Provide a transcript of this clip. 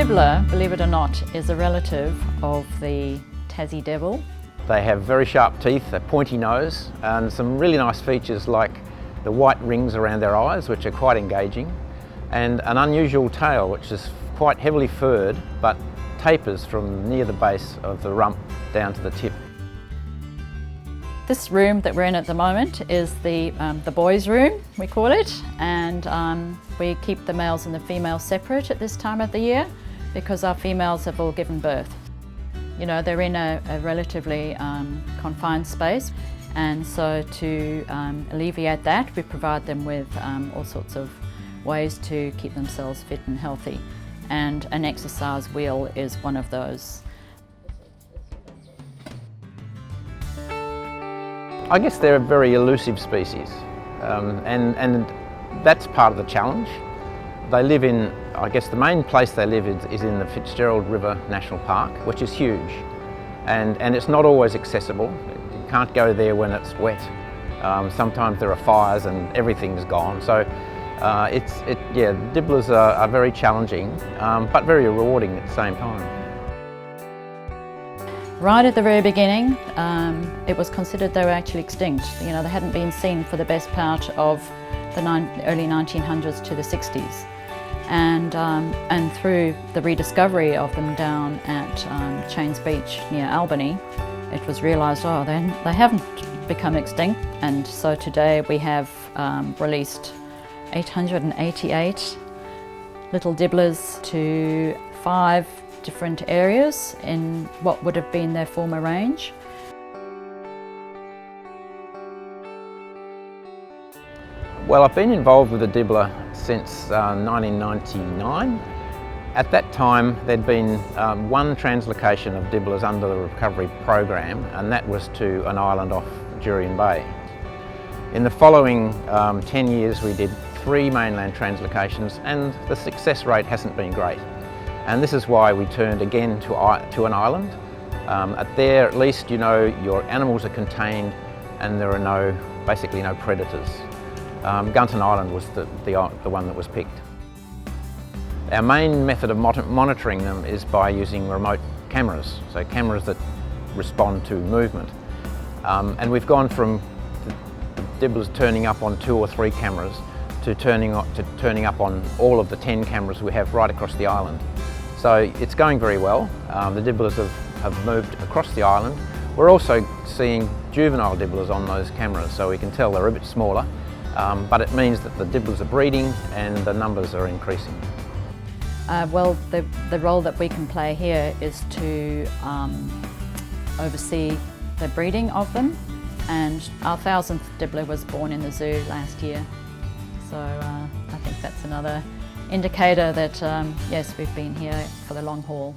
dibbler, believe it or not, is a relative of the Tassie devil. They have very sharp teeth, a pointy nose, and some really nice features like the white rings around their eyes, which are quite engaging, and an unusual tail, which is quite heavily furred, but tapers from near the base of the rump down to the tip. This room that we're in at the moment is the boys' room, we call it, and we keep the males and the females separate at this time of the year because our females have all given birth. You know, they're in a relatively confined space, and so to alleviate that, we provide them with all sorts of ways to keep themselves fit and healthy, and an exercise wheel is one of those. I guess they're a very elusive species, and that's part of the challenge. They live in, I guess the main place they live is in the Fitzgerald River National Park, which is huge, and it's not always accessible. You can't go there when it's wet. Sometimes there are fires and everything's gone. So yeah, dibblers are very challenging, but very rewarding at the same time. Right at the very beginning, it was considered they were actually extinct. You know, they hadn't been seen for the best part of the early 1900s to the 60s. And through the rediscovery of them down at Chains Beach near Albany, it was realised, oh, they haven't become extinct. And so today we have released 888 little dibblers to 5 different areas in what would have been their former range. Well, I've been involved with the dibbler since 1999. At that time, there'd been one translocation of dibblers under the recovery program, and that was to an island off Jurien Bay. In the following 10 years, we did 3 mainland translocations, and the success rate hasn't been great. And this is why we turned again to an island. There, at least, you know, your animals are contained and there are basically no predators. Gunton Island was the one that was picked. Our main method of monitoring them is by using remote cameras, so cameras that respond to movement. And we've gone from the dibblers turning up on 2 or 3 cameras to turning up on all of the 10 cameras we have right across the island. So it's going very well. The dibblers have moved across the island. We're also seeing juvenile dibblers on those cameras, so we can tell they're a bit smaller, but it means that the dibblers are breeding and the numbers are increasing. Well, the role that we can play here is to oversee the breeding of them, and our 1000th dibbler was born in the zoo last year. So I think that's another indicator that yes, we've been here for the long haul.